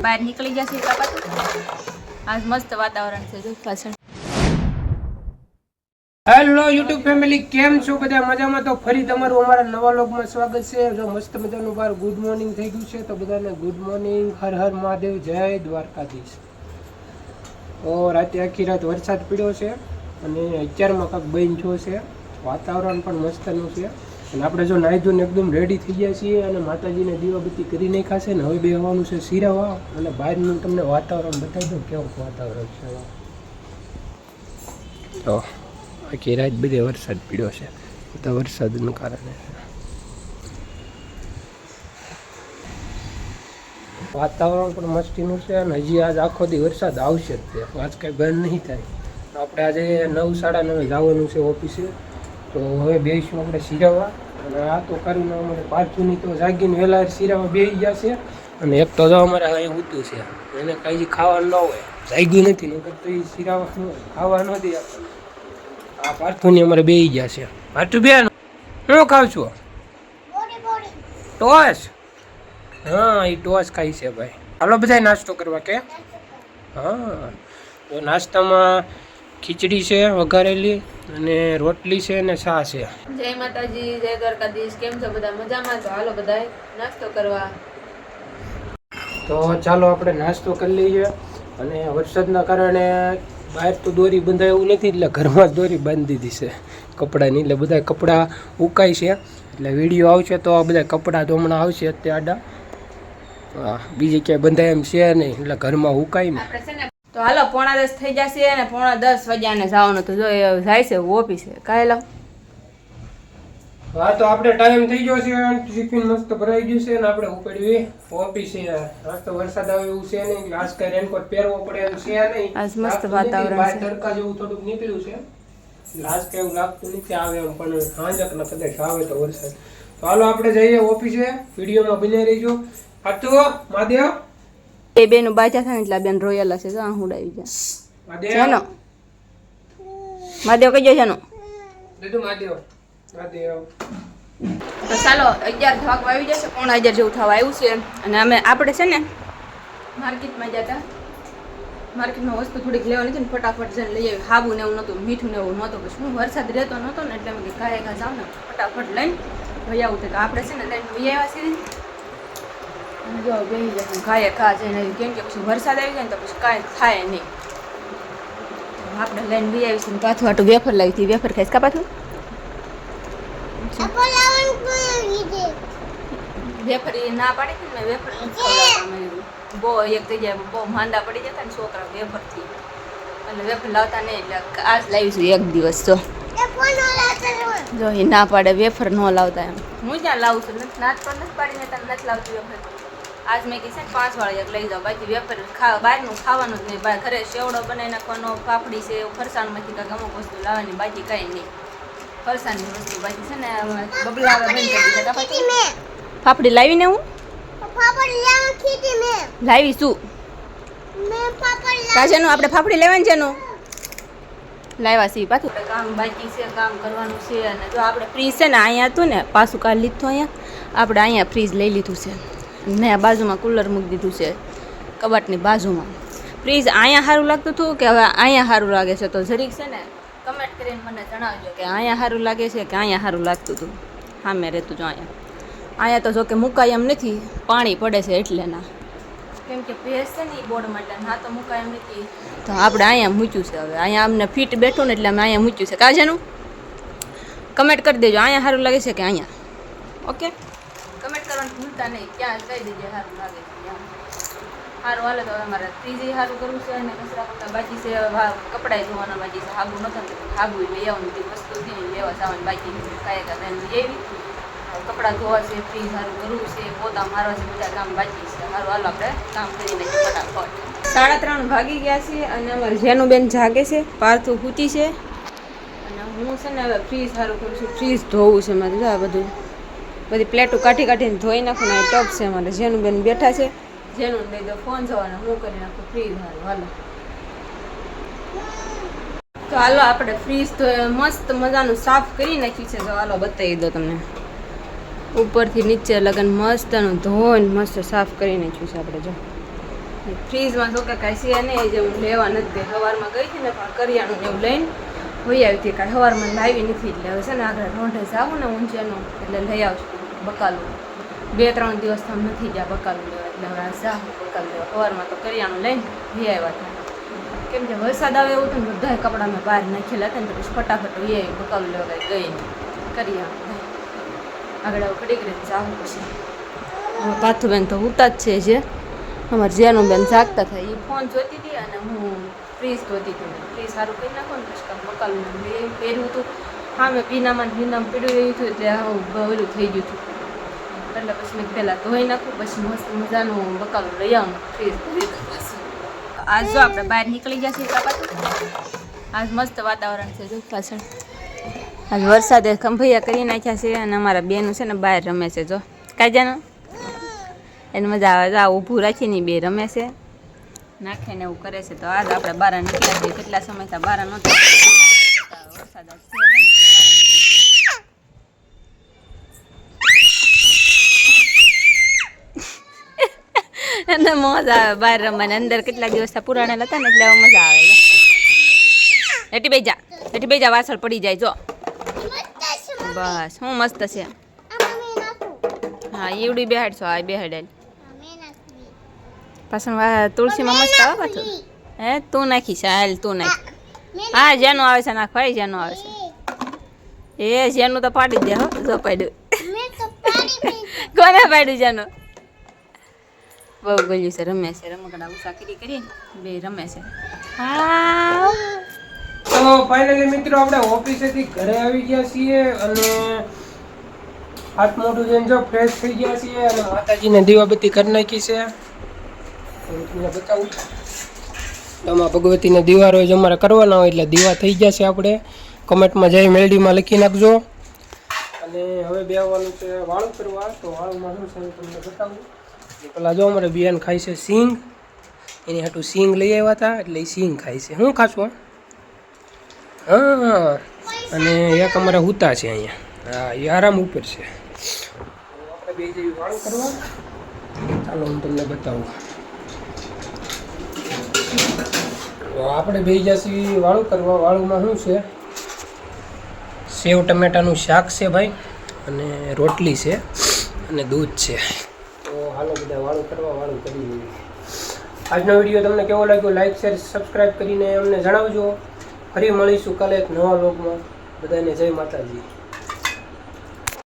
બહાર નીકળી જશે આજ મસ્ત વાતાવરણ છે જો પાછળ. હેલો યુટ્યુબ ફેમિલી, કેમ છો બધા? મજામાં? તો ફરી તમારું અમારા નવા વ્લોગમાં સ્વાગત છે. જો મસ્ત મજાનું બહાર ગુડ મોર્નિંગ થઈ ગયું છે, તો બધાને ગુડ મોર્નિંગ. હર હર મહાદેવ, જય દ્વારકાધીશ. તો રાતે આખી રાત વરસાદ પડ્યો છે અને અત્યારમાં કાંક બન થયો છે. વાતાવરણ પણ મસ્તનું છે અને આપણે જો નાહી ધોઈને એકદમ રેડી થઈ ગયા છીએ અને માતાજીને દીવાબત્તી કરી નાખ્યા છે ને હવે બે આવવાનું છે સિરાવા. અને બહારનું તમને વાતાવરણ બતાવી દઉં કેવું વાતાવરણ છે. તો આખી રાત બધે વરસાદ પડ્યો છે, બધા વરસાદનું કારણે વાતાવરણ પણ મસ્તીનું છે અને હજી આજ આખો દી વરસાદ આવશે જ તે. આજ કાંઈ બંધ નહીં થાય. આપણે આજે 9:30 જવાનું છે ઓફિસે, તો હવે બેસીશું આપણે સિરાવા. અને આ તો કરીને અમારે પાછુંની તો જાગીને વહેલા સિરાવા બેસી જશે. અને એક તો જો અમારે અહીં ઊતું છે, એને કાંઈ ખાવાનું ન હોય, જાગ્યું નથી નકર તો એ સિરાવા ખાવા ન દે. આ પાર્થુની અમારે બેસી ગયા છે. પાર્થુ બેન, શું ખાવ છો? ટોસ? હા, એ ટોસ ખાઈ છે ભાઈ. હાલો બધા નાસ્તો કરવા કે. હા, તો નાસ્તામાં ખીચડી છે વઘારેલી અને રોટલી છે અને ચા છે. જય માતાજી, જય દ્વારકાધીશ. કેમ છો બધા? મજામાં? તો હાલો બધા નાસ્તો કરવા. તો ચાલો આપણે નાસ્તો કરી લઈએ. અને વરસાદના કારણે બહાર તો દોરી બંધાય એવું નથી, એટલે ઘરમાં જ દોરી બાંધી દીધી છે કપડાની. એટલે બધા કપડાં ઉકાય છે, એટલે વિડીયો આવશે તો આ બધા કપડાં તો હમણાં આવશે અત્યારે આડા. હા, બીજી ક્યાંય બંધાય એમ છે નહીં, એટલે ઘરમાં ઉકાય ને. તો હાલો 9:45 થઈ જશે અને 9:10 વાગ્યાને જવાનું તો જો જાય છે ઓફિસે. કાલે હા, તો આપણે ટાઈમ થઈ ગયો છે. ટિફિન મસ્ત ભરાઈ ગયું છે અને આપણે ઉપાડવી ઓફિસે. આજ તો વરસાદ આવે એવું છે નહીં, એટલે આજ કઈ રેનકોટ પહેરવો પડે એવું છે નહીં. આજ મસ્ત વાતાવરણ બહાર છે. તડકા જેવું થોડુંક નીકળ્યું છે, એટલે આજ કઈ એવું લાગતું નથી આવે એમ, પણ સાંજકના કદાચ આવે તો વરસાદ. તો હાલો આપણે જઈએ ઓફિસે. વિડીયોમાં બને રહીજો. હાચું મહાદેવ એ બેનું બાજા થાય એટલે બેન રોયેલા છે. તો હુડાવી જાય મહાદેવ મહાદેવ કઈ જાય છે દીધું મહાદેવ મહાદેવ. તો ચાલો 11 વાગવા આવી જશે, 11 જેવું થવા આવ્યું છે. અને આપણે છે ને માર્કેટમાં ગયા હતા. માર્કેટમાં વસ્તુ થોડીક લેવાની હતી ને ફટાફટ જઈને લઈ આવી. હાબુ ને એવું નહોતું, મીઠું ને એવું નહોતું. પછી હું વરસાદ રહેતો નહોતો ને એટલે મેં ઘાએ ઘા જાવ ને ફટાફટ લઈને વહી આવું. તો આપણે છે ને લઈને વહી આવ્યા છીએ. અને જો બેસી જશે ઘાએ ઘા જઈને, કેમ કે પછી વરસાદ આવી જાય ને તો પછી કાંઈ થાય નહીં. આપણે લઈને વહી આવીશું. પાછું આટલું વેફર લાવી હતી. વેફર ખાઈશ કા પાછું? વેફર એ ના પાડી હતી ને, વેફર બહુ એક જગ્યાએ બહુ માંદા પડી જતા ને છોકરા વેફરથી, એટલે વેફર લાવતા નહીં. એટલે આજ લાવીશું એક દિવસ. જો એ ના પાડે વેફર ન લાવતા એમ. હું જ્યાં લાવું છું નાચ પર નથી પાડીને તને નથી લાવતી વેફર. આજ મેં કીધું 5 વાળા લઈ જાઓ, બાકી વેફર બહારનું ખાવાનું જ નહીં. ઘરે સેવડો બનાવી નાખવાનો, પાપડી છે, ફરસાણમાંથી કાંઈક અમુક વસ્તુ લાવવાની, બાકી કાંઈ નહીં. ફરસાણની વસ્તુ બાકી છે ને બબલા આવે બંધ કરી દીધા. પાપડી લાવીને હું લાવીશું. કાજેનું આપણે ફાફડી લેવાની છે નું લાવ્યા છીએ. પાછું કામ બાકી છે, કામ કરવાનું છે. અને જો આપણે ફ્રીજ છે ને અહીંયા હતું ને, પાછું કાઢ લીધું. અહીંયા આપણે અહીંયા ફ્રીજ લઈ લીધું છે ને, આ બાજુમાં કુલર મૂકી દીધું છે કબાટની બાજુમાં. ફ્રીજ અહીંયા સારું લાગતું હતું કે હવે અહીંયા સારું લાગે છે? તો જરીક છે ને કમેન્ટ કરીને મને જણાવજો કે અહીંયા સારું લાગે છે કે અહીંયા સારું લાગતું હતું. હા, મેં રહેતું જો અહીંયા તો જો કે મુકાય એમ નથી, પાણી પડે છે એટલે ના, કેમ કે ભેજ છે ને એ બોર્ડ માટે ના તો મુકાય એમ નથી. તો આપણે અહીંયા મૂક્યું છે. હવે અહીંયા અમને ફિટ બેઠું ને એટલે અમે અહીંયા મૂક્યું છે. કાજેનું કમેન્ટ કરી દેજો અહીંયા સારું લાગે છે કે અહીંયા. ઓકે, કમેન્ટ કરવાનું ભૂલતા નહીં. ક્યાં કહી દેજો સારું લાગે છે ત્યાં. સારું હાલે તો અમારે ત્રીજી સારું કરવું છે અને કચરા કરતા બાકી છે. કપડાં ધોવાના બાકી છે. હાબુ નહોતા, હાબુ લઈ આવવાનું બધી વસ્તુ લેવા જવાની બાકી કાંઈ કાંઈ એવી. કપડાં ધોવા છે, ફ્રીજ સારું કરવું છે, પોતા મારવા છે, બધા કામ બાકી છે. સારું હાલો આપણે કામ કરીને ફટાફટ. 3:30 વાગી ગયા છે અને અમારે જેનુબેન જાગે છે, પાર્થુ સૂતી છે અને હું છે ને હવે ફ્રીજ સારું કરું છું. ફ્રીજ ધોવું છે મારે. આ બધું બધી પ્લેટો કાઢીને ધોઈ નાખું ને. ટબ છે અમારે. જેનુબેન બેઠા છે. જેનું લઈ દો ફોન જવાનો, હું કરી નાખું ફ્રીજ સારું. હાલો તો હાલો આપણે ફ્રીજ તો મસ્ત મજાનું સાફ કરી નાખ્યું છે. તો હાલો બતાવી દો તમને. ઉપરથી નીચે લગન મસ્તનું ધોઈને મસ્ત સાફ કરી નાખ્યું છે આપણે. જો ફ્રીજમાં તો કે કાંઈ છે નહીં, જે હું લેવા નથી ગઈ. સવારમાં ગઈ હતી ને પણ કરિયાણું ને એવું લઈને હોઈ આવી હતી. કાંઈ સવારમાં લાવી નથી એટલે હવે છે ને આગળ રોંઢે જાવું ને ઊંચેનું એટલે લઈ આવશું બકાલું. 2-3 દિવસ તો નથી ગયા બકાલું લેવા એટલે હવે આ જાઉં બકાલું લેવા. સવારમાં તો કરિયાણું લઈને લઈ આવ્યા હતા. કેમ કે વરસાદ આવે એવું હતું ને બધા કપડાં મેં બહાર નાખેલા હતા ને તો પછી ફટાફટ એ બકાલું લેવા ગઈ કરિયાણું આગળ હવે કડી કરીને જાવું પછી. પાથુબેન તો ઉતા જ છે જે અમારે જેનું બેન જાગતા થાય એ ફોન જોતી હતી અને હું ફ્રીજ જોતી હતી. ફ્રીજ સારું કરી નાખો ને પછી કામ બકાલું પહેર્યું હતું. હા મેં પીનામાં પીડ્યું રહ્યું હતું એટલે ઓલું થઈ ગયું હતું એટલે પછી મેં પહેલાં ધોઈ નાખું પછી મસ્ત મજાનું બકાલું લઈ આવું ફ્રીજ ભરી દઉં પાછું. આજ જો આપણે બહાર નીકળી ગયા છીએ પાછું. આજ મસ્ત વાતાવરણ છે જો પાછળ. આજ વરસાદે ખંભૈયા કરી નાખ્યા છે અને અમારા બેનું છે ને બહાર રમે છે જો કાજાનું એને મજા આવે. આ ઊભું રાખીને બે રમે છે નાખે ને એવું કરે છે. તો આજ આપણે બહાર નીકળ્યા છીએ. કેટલા સમયથી બહાર નહોતા વરસાદ એને મજા આવે બહાર રમવાની. અંદર કેટલા દિવસ પુરાણેલા હતા ને એટલે મજા આવે. એટી બેજા વાસળ પડી જાય જો બસ હું મસ્ત છે. હા ઈવડી બેહાડશો આ બેહાડેલ પાછળ તુલસીમાં મસ્ત આવે પાછું. હે તું નાખીશ હાલ તું નાખ. હા જેનું આવે છે નાખ ભાઈ જેનું આવે છે એ જેનું તો પાડી દે હો જો પાડ્યું કોને પાડ્યું જેનું બહુ ગયું છે રમે છે રમકડા ઉષા કરીને બે રમે છે. હા તો ફાઇનલી મિત્રો આપણે ઓફિસેથી ઘરે આવી ગયા છીએ અને હાથ મોઢું જઈને જો ફ્રેશ થઈ ગયા છીએ અને માતાજીને દીવાબત્તી કરી નાખી છે. તમને બતાવું આમાં ભગવતીને દીવા રોજ અમારે કરવાના હોય એટલે દીવા થઈ ગયા છે. આપણે કમેન્ટમાં જઈ મેલડીમાં લખી નાખજો. અને હવે બેસવાનું છે વાળું કરવા. તો વાળુંમાં શું છે તમને બતાવું. પેલા જો અમારે બિયાન ખાય છે સિંગ. એની હાટું સિંગ લઈ આવ્યા હતા એટલે એ સિંગ ખાય છે. હું ખાશું હા અને એક અમારે હુતા છે અહીંયા. હા એ આરામ ઉપર છે. આપણે બે જઈએ વાળું કરવા. ચાલો હું તમને બતાવું. આપણે બે જઈએ વાળું કરવા. વાળુંમાં શું છે સેવ ટમેટાનું શાક છે ભાઈ અને રોટલી છે અને દૂધ છે. તો હાલો બધા વાળું કરવા વાળું કરી લઈએ. આજનો વિડીયો તમને કેવો લાગ્યો લાઈક શેર સબસ્ક્રાઈબ કરીને અમને જણાવજો. ફરી મળીશું કાલે એક નવા વ્લોગમાં. બધાને જય માતાજી.